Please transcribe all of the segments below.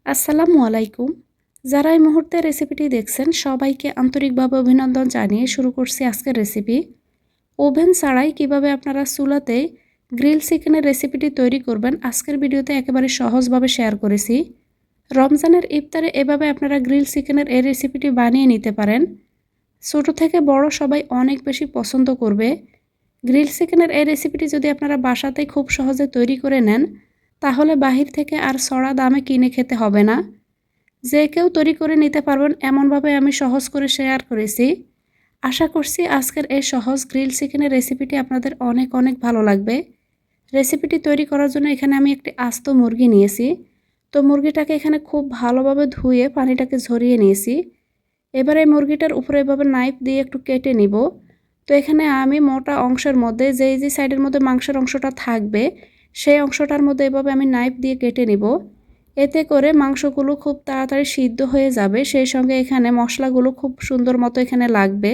আসসালামু আলাইকুম। যারা এই মুহূর্তে রেসিপিটি দেখছেন সবাইকে আন্তরিকভাবে অভিনন্দন জানিয়ে শুরু করছি আজকের রেসিপি। ওভেন ছাড়াই কিভাবে আপনারা চুলাতে গ্রিল চিকেনের রেসিপিটি তৈরি করবেন আজকের ভিডিওতে একেবারে সহজভাবে শেয়ার করেছি। রমজানের ইফতারে এভাবে আপনারা গ্রিল চিকেনের এই রেসিপিটি বানিয়ে নিতে পারেন। ছোট থেকে বড় সবাই অনেক বেশি পছন্দ করবে। গ্রিল চিকেনের এই রেসিপিটি যদি আপনারা বাসাতেই খুব সহজে তৈরি করে নেন তাহলে বাহির থেকে আর চড়া দামে কিনে খেতে হবে না। যে কেউ তৈরি করে নিতে পারবেন এমনভাবে আমি সহজ করে শেয়ার করেছি। আশা করছি আজকের এই সহজ গ্রিল চিকেনের রেসিপিটি আপনাদের অনেক অনেক ভালো লাগবে। রেসিপিটি তৈরি করার জন্য এখানে আমি একটি আস্ত মুরগি নিয়েছি। তো মুরগিটাকে এখানে খুব ভালোভাবে ধুয়ে পানিটাকে ঝরিয়ে নিয়েছি। এবার এই মুরগিটার উপরে এভাবে নাইফ দিয়ে একটু কেটে নিব। তো এখানে আমি মোটা অংশের মধ্যে যে সাইডের মধ্যে মাংসের অংশটা থাকবে সেই অংশটার মধ্যে এভাবে আমি নাইফ দিয়ে কেটে নিব। এতে করে মাংসগুলো খুব তাড়াতাড়ি সিদ্ধ হয়ে যাবে, সেই সঙ্গে এখানে মশলাগুলো খুব সুন্দর মতো এখানে লাগবে।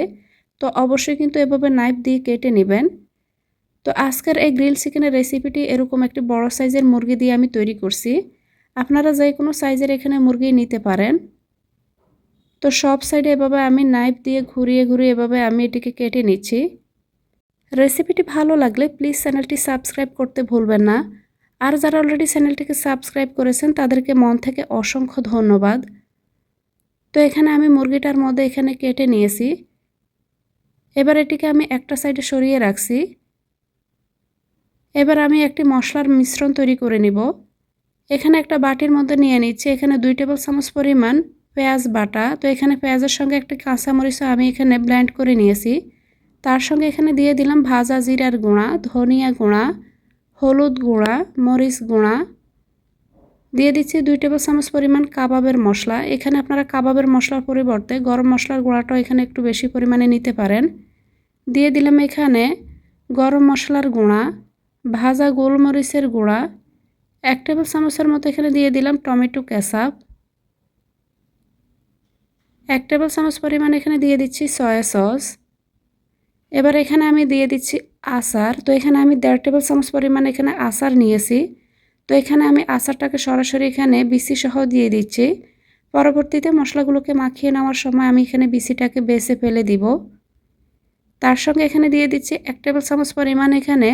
তো অবশ্যই কিন্তু এভাবে নাইফ দিয়ে কেটে নেবেন। তো আজকের এই গ্রিল চিকেনের রেসিপিটি এরকম একটি বড় সাইজের মুরগি দিয়ে আমি তৈরি করছি। আপনারা যে কোনো সাইজের এখানে মুরগি নিতে পারেন। তো সব সাইডে এভাবে আমি নাইফ দিয়ে ঘুরিয়ে ঘুরিয়ে এভাবে আমি এটিকে কেটে নিচ্ছি। রেসিপিটি ভালো লাগলে প্লিজ চ্যানেলটি সাবস্ক্রাইব করতে ভুলবেন না। আর যারা অলরেডি চ্যানেলটিকে সাবস্ক্রাইব করেছেন তাদেরকে মন থেকে অসংখ্য ধন্যবাদ। তো এখানে আমি মুরগিটার মধ্যে এখানে কেটে নিয়েছি। এবার এটিকে আমি একটা সাইডে সরিয়ে রাখছি। এবার আমি একটি মশলার মিশ্রণ তৈরি করে নিব। এখানে একটা বাটির মধ্যে নিয়ে নিচ্ছি। এখানে 2 টেবিল চামচ পরিমাণ পেঁয়াজ বাটা। তো এখানে পেঁয়াজের সঙ্গে একটা কাঁচামরিচও আমি এখানে ব্লেন্ড করে নিয়েছি। তার সঙ্গে এখানে দিয়ে দিলাম ভাজা জিরার গুঁড়া, ধনিয়া গুঁড়া, হলুদ গুঁড়া, মরিচ গুঁড়া। দিয়ে দিচ্ছি 2 টেবিল চামচ পরিমাণ কাবাবের মশলা। এখানে আপনারা কাবাবের মশলার পরিবর্তে গরম মশলার গুঁড়াটাও এখানে একটু বেশি পরিমাণে নিতে পারেন। দিয়ে দিলাম এখানে গরম মশলার গুঁড়া, ভাজা গোলমরিচের গুঁড়া, 1 টেবিল চামচের মতো এখানে দিয়ে দিলাম টমেটো কেচাপ, 1 টেবিল চামচ পরিমাণ এখানে দিয়ে দিচ্ছি সয়া সস। এবার এখানে আমি দিয়ে দিচ্ছি আচার। তো এখানে আমি 1.5 টেবিল চামচ পরিমাণ এখানে আচার নিয়েছি। তো এখানে আমি আচারটাকে সরাসরি এখানে বিচি সহ দিয়ে দিচ্ছি। পরবর্তীতে মশলাগুলোকে মাখিয়ে নেওয়ার সময় আমি এখানে বিচিটাকে বেছে ফেলে দিব। তার সঙ্গে এখানে দিয়ে দিচ্ছি 1 টেবিল চামচ পরিমাণ এখানে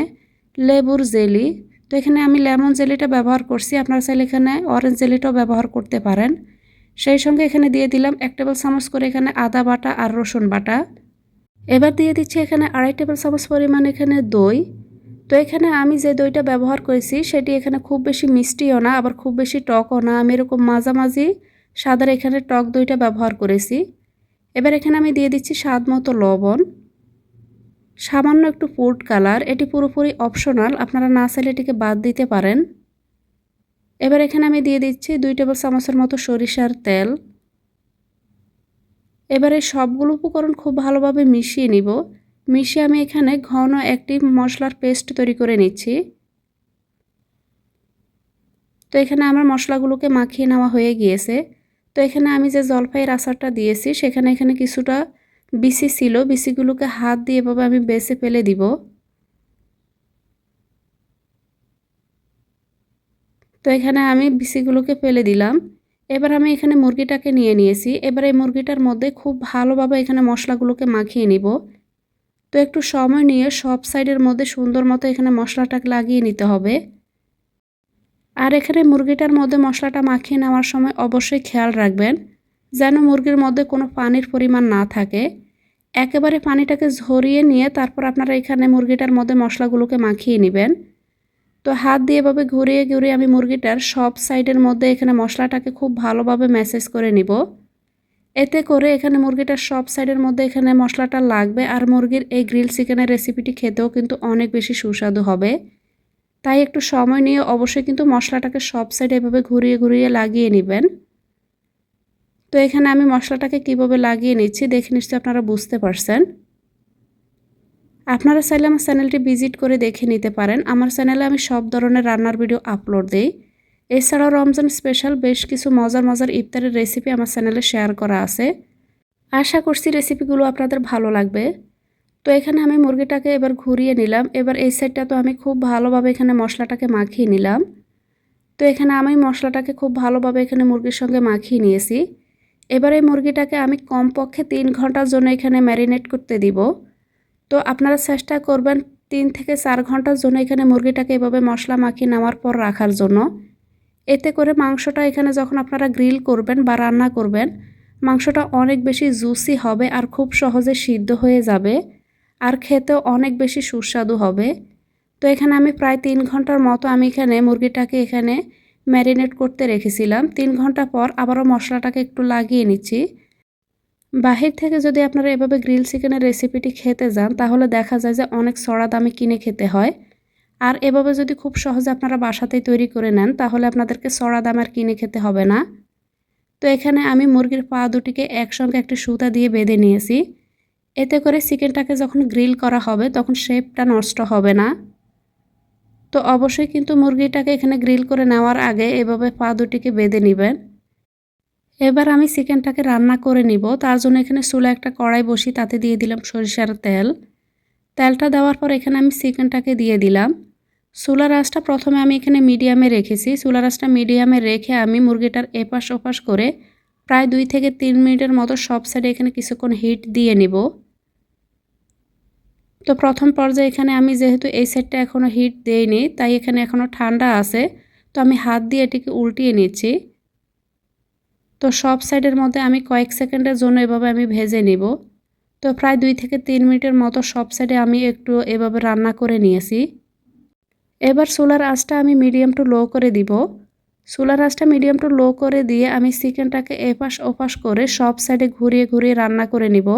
লেবুর জেলি। তো এখানে আমি লেমন জেলিটা ব্যবহার করছি, আপনারা চাইলে এখানে অরেঞ্জ জেলিটাও ব্যবহার করতে পারেন। সেই সঙ্গে এখানে দিয়ে দিলাম 1 টেবিল চামচ করে এখানে আদা বাটা আর রসুন বাটা। এবার দিয়ে দিচ্ছি এখানে 2.5 টেবিল চামচ পরিমাণ এখানে দই। তো এখানে আমি যে দইটা ব্যবহার করেছি সেটি এখানে খুব বেশি মিষ্টিও না আবার খুব বেশি টকও না, আমি এরকম মাঝামাঝি স্বাদের এখানে টক দইটা ব্যবহার করেছি। এবার এখানে আমি দিয়ে দিচ্ছি স্বাদ মতো লবণ, সামান্য একটু ফুড কালার। এটি পুরোপুরি অপশনাল, আপনারা না চাইলে এটিকে বাদ দিতে পারেন। এবার এখানে আমি দিয়ে দিচ্ছি 2 টেবিল চামচের মতো সরিষার তেল। এবারে সবগুলো উপকরণ খুব ভালোভাবে মিশিয়ে নিব। মিশিয়ে আমি এখানে ঘন একটি মশলার পেস্ট তৈরি করে নিচ্ছি। তো এখানে আমার মশলাগুলোকে মাখিয়ে নেওয়া হয়ে গিয়েছে। তো এখানে আমি যে জলপাইয়ের আচারটা দিয়েছি সেখানে এখানে কিছুটা বিচি ছিল, বিচিগুলোকে হাত দিয়ে এভাবে আমি বেছে ফেলে দিব। তো এখানে আমি বিচিগুলোকে ফেলে দিলাম। এবার আমি এখানে মুরগিটাকে নিয়ে নিয়েছি। এবার এই মুরগিটার মধ্যে খুব ভালোভাবে এখানে মশলাগুলোকে মাখিয়ে নিব। তো একটু সময় নিয়ে সব সাইডের মধ্যে সুন্দর মতো এখানে মশলাটাকে লাগিয়ে নিতে হবে। আর এখানে মুরগিটার মধ্যে মশলাটা মাখিয়ে নেওয়ার সময় অবশ্যই খেয়াল রাখবেন যেন মুরগির মধ্যে কোনো পানির পরিমাণ না থাকে। একেবারে পানিটাকে ঝরিয়ে নিয়ে তারপর আপনারা এখানে মুরগিটার মধ্যে মশলাগুলোকে মাখিয়ে নেবেন। তো হাত দিয়ে এভাবে ঘুরিয়ে ঘুরিয়ে আমি মুরগিটার সব সাইডের মধ্যে এখানে মশলাটাকে খুব ভালোভাবে ম্যাসেজ করে নিব। এতে করে এখানে মুরগিটার সব সাইডের মধ্যে এখানে মশলাটা লাগবে আর মুরগির এই গ্রিল চিকেনের রেসিপিটি খেতেও কিন্তু অনেক বেশি সুস্বাদু হবে। তাই একটু সময় নিয়ে অবশ্যই কিন্তু মশলাটাকে সব সাইডে এভাবে ঘুরিয়ে ঘুরিয়ে লাগিয়ে নেবেন। তো এখানে আমি মশলাটাকে কিভাবে লাগিয়ে নিচ্ছি দেখে নিশ্চয়ই আপনারা বুঝতে পারছেন। আপনারা চাইলে আমার চ্যানেলটি ভিজিট করে দেখে নিতে পারেন। আমার চ্যানেলে আমি সব ধরনের রান্নার ভিডিও আপলোড দিই। এছাড়াও রমজান স্পেশাল বেশ কিছু মজার মজার ইফতারের রেসিপি আমার চ্যানেলে শেয়ার করা আছে। আশা করছি রেসিপিগুলো আপনাদের ভালো লাগবে। তো এখানে আমি মুরগিটাকে এবার ঘুরিয়ে নিলাম। এবার এই সাইডটা তো আমি খুব ভালোভাবে এখানে মশলাটাকে মাখিয়ে নিলাম। তো এখানে আমি মশলাটাকে খুব ভালোভাবে এখানে মুরগির সঙ্গে মাখিয়ে নিয়েছি। এবার এই মুরগিটাকে আমি কমপক্ষে 3 ঘন্টার জন্য এখানে ম্যারিনেট করতে দিব। তো আপনারা চেষ্টা করবেন 3 থেকে 4 ঘন্টার জন্য এখানে মুরগিটাকে এভাবে মশলা মাখিয়ে নেওয়ার পর রাখার জন্য। এতে করে মাংসটা এখানে যখন আপনারা গ্রিল করবেন বা রান্না করবেন, মাংসটা অনেক বেশি জুসি হবে আর খুব সহজে সিদ্ধ হয়ে যাবে আর খেতেও অনেক বেশি সুস্বাদু হবে। তো এখানে আমি প্রায় 3 ঘন্টার মতো আমি এখানে মুরগিটাকে এখানে ম্যারিনেট করতে রেখেছিলাম। 3 ঘন্টা পর আবারও মশলাটাকে একটু লাগিয়ে নিচ্ছি। বাহির থেকে যদি আপনারা এভাবে গ্রিল চিকেনের রেসিপিটি খেতে যান তাহলে দেখা যায় যে অনেক চড়া দামে কিনে খেতে হয়। আর এভাবে যদি খুব সহজে আপনারা বাসাতেই তৈরি করে নেন তাহলে আপনাদেরকে চড়া দাম আর কিনে খেতে হবে না। তো এখানে আমি মুরগির পা দুটিকে একসঙ্গে একটি সুতা দিয়ে বেঁধে নিয়েছি। এতে করে চিকেনটাকে যখন গ্রিল করা হবে তখন শেপটা নষ্ট হবে না। তো অবশ্যই কিন্তু মুরগিটাকে এখানে গ্রিল করে নেওয়ার আগে এভাবে পা দুটিকে বেঁধে নেবেন। এবার আমি চিকেনটাকে রান্না করে নিব। তার জন্য এখানে চুলায় একটা কড়াই বসিয়ে তাতে দিয়ে দিলাম সরিষার তেল। তেলটা দেওয়ার পর এখানে আমি চিকেনটাকে দিয়ে দিলাম। চুলার আঁচটা প্রথমে আমি এখানে মিডিয়ামে রেখেছি। চুলার আঁচটা মিডিয়ামে রেখে আমি মুরগিটার এপাশ ওপাশ করে প্রায় 2 থেকে 3 মিনিটের মতো সব সাইডে এখানে কিছুক্ষণ হিট দিয়ে নিব। তো প্রথম পর্যায়ে এখানে আমি যেহেতু এই সাইডটা এখনও হিট দেইনি তাই এখানে এখনও ঠান্ডা আছে। তো আমি হাত দিয়ে এটিকে উল্টিয়ে নিচ্ছি। তো সব সাইডের মধ্যে আমি কয়েক সেকেন্ডের জন্য এভাবে আমি ভেজে নিব। তো প্রায় 2 থেকে 3 মিনিটের মতো সব সাইডে আমি একটু এভাবে রান্না করে নিয়েছি। এবার চুলার আঁচটা আমি মিডিয়াম টু লো করে দিব। চুলার আঁচটা মিডিয়াম টু লো করে দিয়ে আমি চিকেনটাকে এপাশ ওপাশ করে সব সাইডে ঘুরিয়ে ঘুরিয়ে রান্না করে নিব।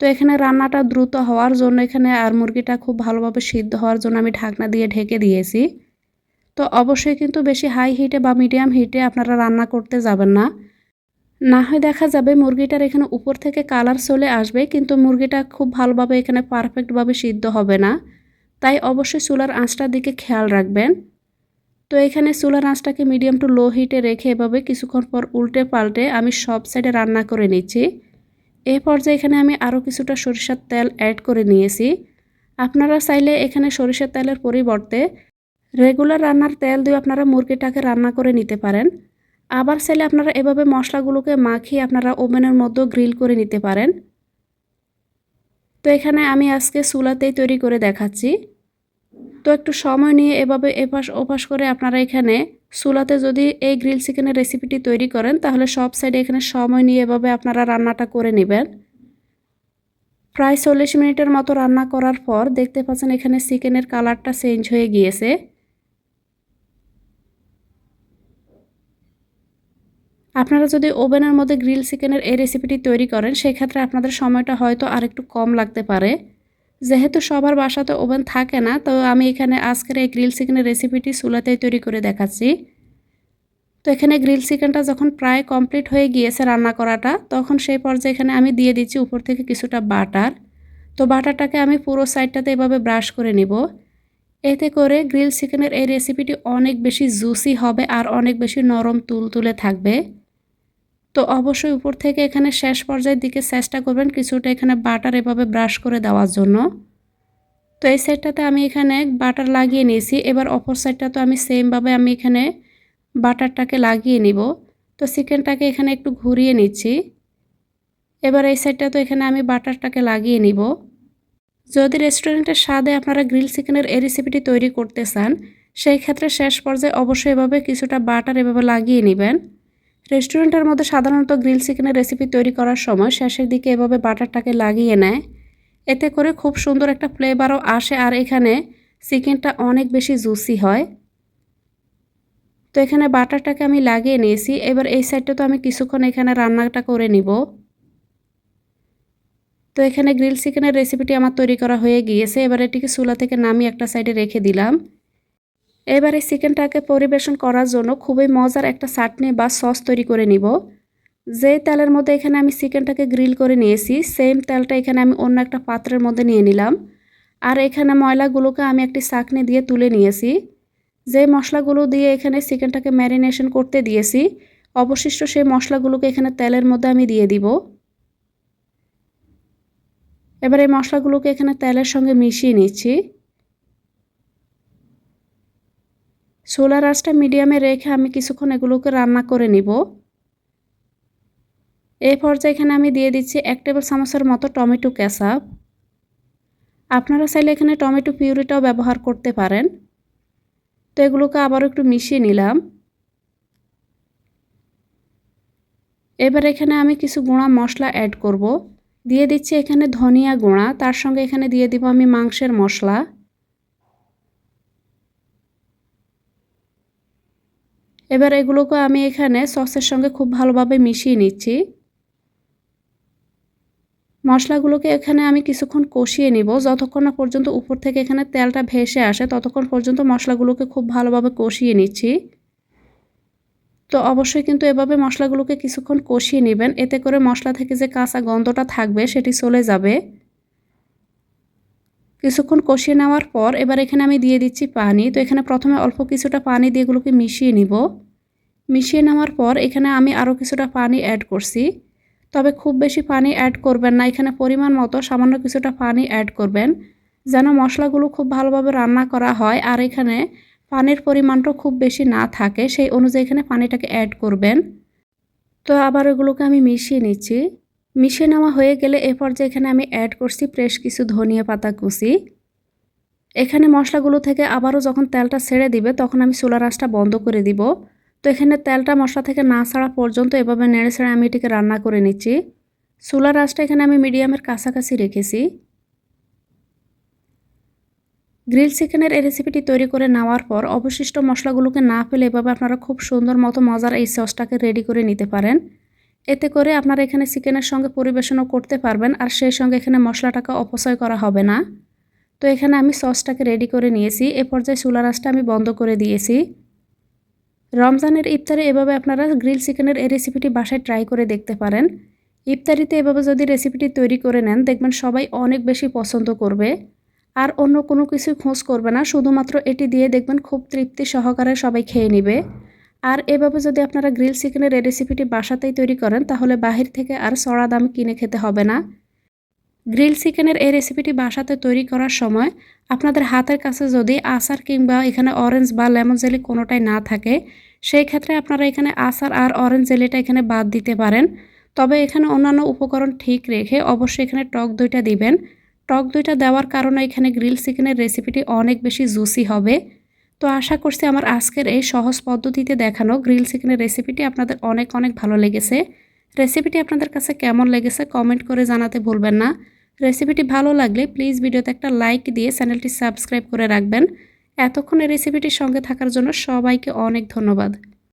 তো এখানে রান্নাটা দ্রুত হওয়ার জন্য এখানে আর মুরগিটা খুব ভালোভাবে সিদ্ধ হওয়ার জন্য আমি ঢাকনা দিয়ে ঢেকে দিয়েছি। তো অবশ্যই কিন্তু বেশি হাই হিটে বা মিডিয়াম হিটে আপনারা রান্না করতে যাবেন না। না হয় দেখা যাবে মুরগিটার এখানে উপর থেকে কালার চলে আসবে কিন্তু মুরগিটা খুব ভালোভাবে এখানে পারফেক্টভাবে সিদ্ধ হবে না। তাই অবশ্যই চুলার আঁচটার দিকে খেয়াল রাখবেন। তো এখানে চুলার আঁচটাকে মিডিয়াম টু লো হিটে রেখে এভাবে কিছুক্ষণ পর উল্টে পাল্টে আমি সব সাইডে রান্না করে নিচ্ছি। এই পর্যায়ে এখানে আমি আরও কিছুটা সরিষার তেল অ্যাড করে নিয়েছি। আপনারা চাইলে এখানে সরিষার তেলের পরিবর্তে রেগুলার রান্নার তেল দিয়ে আপনারা মুরগিটাকে রান্না করে নিতে পারেন। আবার চাইলে আপনারা এভাবে মশলাগুলোকে মাখিয়ে আপনারা ওভেনের মধ্যেও গ্রিল করে নিতে পারেন। তো এখানে আমি আজকে চুলাতেই তৈরি করে দেখাচ্ছি। তো একটু সময় নিয়ে এভাবে এপাশ ওপাশ করে আপনারা এখানে চুলাতে যদি এই গ্রিল চিকেনের রেসিপিটি তৈরি করেন তাহলে সব সাইডে এখানে সময় নিয়ে এভাবে আপনারা রান্নাটা করে নেবেন। প্রায় 40 মিনিটের মতো রান্না করার পর দেখতে পাচ্ছেন এখানে চিকেনের কালারটা চেঞ্জ হয়ে গিয়েছে। আপনারা যদি ওভেনের মধ্যে গ্রিল চিকেনের এই রেসিপিটি তৈরি করেন সেক্ষেত্রে আপনাদের সময়টা হয়তো আরেকটু কম লাগতে পারে। যেহেতু সবার বাসাতে ওভেন থাকে না তো আমি এখানে আজকের এই গ্রিল চিকেনের রেসিপিটি চুলাতেই তৈরি করে দেখাচ্ছি। তো এখানে গ্রিল চিকেনটা যখন প্রায় কমপ্লিট হয়ে গিয়েছে রান্না করাটা তখন সেই পর্যায়ে এখানে আমি দিয়ে দিচ্ছি উপর থেকে কিছুটা বাটার। তো বাটারটাকে আমি পুরো সাইডটাতে এভাবে ব্রাশ করে নিব। এতে করে গ্রিল চিকেনের এই রেসিপিটি অনেক বেশি জুসি হবে আর অনেক বেশি নরম তুলতুলে থাকবে। তো অবশ্যই উপর থেকে এখানে শেষ পর্যায়ের দিকে চেষ্টা করবেন কিছুটা এখানে বাটার এভাবে ব্রাশ করে দেওয়ার জন্য। তো এই সাইডটাতে আমি এখানে বাটার লাগিয়ে নিয়েছি। এবার অপর সাইডটা তো আমি সেমভাবে আমি এখানে বাটারটাকে লাগিয়ে নিব। তো চিকেনটাকে এখানে একটু ঘুরিয়ে নিচ্ছি। এবার এই সাইডটা তো এখানে আমি বাটারটাকে লাগিয়ে নিব। যদি রেস্টুরেন্টের স্বাদে আপনারা গ্রিল চিকেনের এই রেসিপিটি তৈরি করতে চান সেই ক্ষেত্রে শেষ পর্যায়ে অবশ্যই এভাবে কিছুটা বাটার এভাবে লাগিয়ে নেবেন। রেস্টুরেন্টের মধ্যে সাধারণত গ্রিল চিকেনের রেসিপি তৈরি করার সময় শেষের দিকে এভাবে বাটারটাকে লাগিয়ে নেয়। এতে করে খুব সুন্দর একটা ফ্লেভারও আসে আর এখানে চিকেনটা অনেক বেশি জুসি হয়। তো এখানে বাটারটাকে আমি লাগিয়ে নিয়েছি। এবার এই সাইডটা তো আমি কিছুক্ষণ এখানে রান্নাটা করে নিব। তো এখানে গ্রিল চিকেনের রেসিপিটি আমার তৈরি করা হয়ে গিয়েছে। এবার এটিকে চুলা থেকে নামিয়ে একটা সাইডে রেখে দিলাম। এবার এই চিকেনটাকে পরিবেশন করার জন্য খুবই মজার একটা চাটনি বা সস তৈরি করে নিব। যে তেলের মধ্যে এখানে আমি চিকেনটাকে গ্রিল করে নিয়েছি সেম তেলটা এখানে আমি অন্য একটা পাত্রের মধ্যে নিয়ে নিলাম। আর এখানে ময়লাগুলোকে আমি একটি ছাঁকনি দিয়ে তুলে নিয়েছি। যে মশলাগুলো দিয়ে এখানে চিকেনটাকে ম্যারিনেশন করতে দিয়েছি অবশিষ্ট সেই মশলাগুলোকে এখানে তেলের মধ্যে আমি দিয়ে দিব। এবার এই মশলাগুলোকে এখানে তেলের সঙ্গে মিশিয়ে নিচ্ছি। চুলার আঁচটা মিডিয়ামে রেখে আমি কিছুক্ষণ এগুলোকে রান্না করে নিব। এই পর্যায়ে এখানে আমি দিয়ে দিচ্ছি 1 টেবিল চামচের মতো টমেটো কেচাপ। আপনারা চাইলে এখানে টমেটো পিউরিটাও ব্যবহার করতে পারেন। তো এগুলোকে আবারও একটু মিশিয়ে নিলাম। এবার এখানে আমি কিছু গুঁড়া মশলা অ্যাড করব। দিয়ে দিচ্ছি এখানে ধনিয়া গুঁড়া, তার সঙ্গে এখানে দিয়ে দিব আমি মাংসের মশলা। এবার এগুলোকে আমি এখানে সসের সঙ্গে খুব ভালোভাবে মিশিয়ে নিচ্ছি। মশলাগুলোকে এখানে আমি কিছুক্ষণ কষিয়ে নিব, যতক্ষণ না পর্যন্ত উপর থেকে এখানে তেলটা ভেসে আসে ততক্ষণ পর্যন্ত মশলাগুলোকে খুব ভালোভাবে কষিয়ে নিচ্ছি। তো অবশ্যই কিন্তু এভাবে মশলাগুলোকে কিছুক্ষণ কষিয়ে নেবেন, এতে করে মশলা থেকে যে কাঁচা গন্ধটা থাকবে সেটি চলে যাবে। কিছুক্ষণ কষিয়ে নেওয়ার পর এবার এখানে আমি দিয়ে দিচ্ছি পানি। তো এখানে প্রথমে অল্প কিছুটা পানি দিয়ে এগুলোকে মিশিয়ে নিব। মিশিয়ে নেওয়ার পর এখানে আমি আরও কিছুটা পানি অ্যাড করছি। তবে খুব বেশি পানি অ্যাড করবেন না, এখানে পরিমাণ মতো সামান্য কিছুটা পানি অ্যাড করবেন, যেন মশলাগুলো খুব ভালোভাবে রান্না করা হয় আর এখানে পানির পরিমাণটাও খুব বেশি না থাকে, সেই অনুযায়ী এখানে পানিটাকে অ্যাড করবেন। তো আবার এগুলোকে আমি মিশিয়ে নিচ্ছি। মিশিয়ে নেওয়া হয়ে গেলে এ পর্যায়ে এখানে আমি অ্যাড করছি ফ্রেশ কিছু ধনিয়া পাতা কুচি। এখানে মশলাগুলো থেকে আবারও যখন তেলটা ছেড়ে দিবে তখন আমি চুলার আঁচটা বন্ধ করে দিব। তো এখানে তেলটা মশলা থেকে না ছাড়া পর্যন্ত এভাবে নেড়ে ছেড়ে আমি এটিকে রান্না করে নিচ্ছি। চুলার আঁচটা এখানে আমি মিডিয়ামের কাছাকাছি রেখেছি। গ্রিল চিকেনের এই রেসিপিটি তৈরি করে নেওয়ার পর অবশিষ্ট মশলাগুলোকে না ফেলে এভাবে আপনারা খুব সুন্দর মতো মজার এই সসটাকে রেডি করে নিতে পারেন। এতে করে আপনারা এখানে চিকেনের সঙ্গে পরিবেশনও করতে পারবেন আর সেই সঙ্গে এখানে মশলাটাকে অপচয় করা হবে না। তো এখানে আমি সসটাকে রেডি করে নিয়েছি। এ পর্যায়ে চুলার আঁচটা আমি বন্ধ করে দিয়েছি। রমজানের ইফতারে এভাবে আপনারা গ্রিল চিকেনের এই রেসিপিটি বাসায় ট্রাই করে দেখতে পারেন। ইফতারিতে এভাবে যদি রেসিপিটি তৈরি করে নেন দেখবেন সবাই অনেক বেশি পছন্দ করবে আর অন্য কোনো কিছু খোঁজ করবে না, শুধুমাত্র এটি দিয়ে দেখবেন খুব তৃপ্তি সহকারে সবাই খেয়ে নেবে। আর এভাবে যদি আপনারা গ্রিল চিকেনের এই রেসিপিটি বাসাতেই তৈরি করেন তাহলে বাহির থেকে আর চড়া দাম কিনে খেতে হবে না। গ্রিল চিকেনের এই রেসিপিটি বাসাতে তৈরি করার সময় আপনাদের হাতের কাছে যদি আচার কিংবা এখানে অরেঞ্জ বা লেমন জেলি কোনোটাই না থাকে, সেই ক্ষেত্রে আপনারা এখানে আচার আর অরেঞ্জ জেলিটা এখানে বাদ দিতে পারেন। তবে এখানে অন্যান্য উপকরণ ঠিক রেখে অবশ্যই এখানে টক দইটা দিবেন। টক দইটা দেওয়ার কারণে এখানে গ্রিল চিকেনের রেসিপিটি অনেক বেশি জুসি হবে। তো আশা করছি আমার আজকের এই সহজ পদ্ধতিতে দেখানো গ্রিল চিকেনের রেসিপিটি আপনাদের অনেক অনেক ভালো লেগেছে। রেসিপিটি আপনাদের কাছে কেমন লেগেছে কমেন্ট করে জানাতে ভুলবেন না। রেসিপিটি ভালো লাগলে প্লিজ ভিডিওতে একটা লাইক দিয়ে চ্যানেলটি সাবস্ক্রাইব করে রাখবেন। এতক্ষণ এই রেসিপিটির সঙ্গে থাকার জন্য সবাইকে অনেক ধন্যবাদ।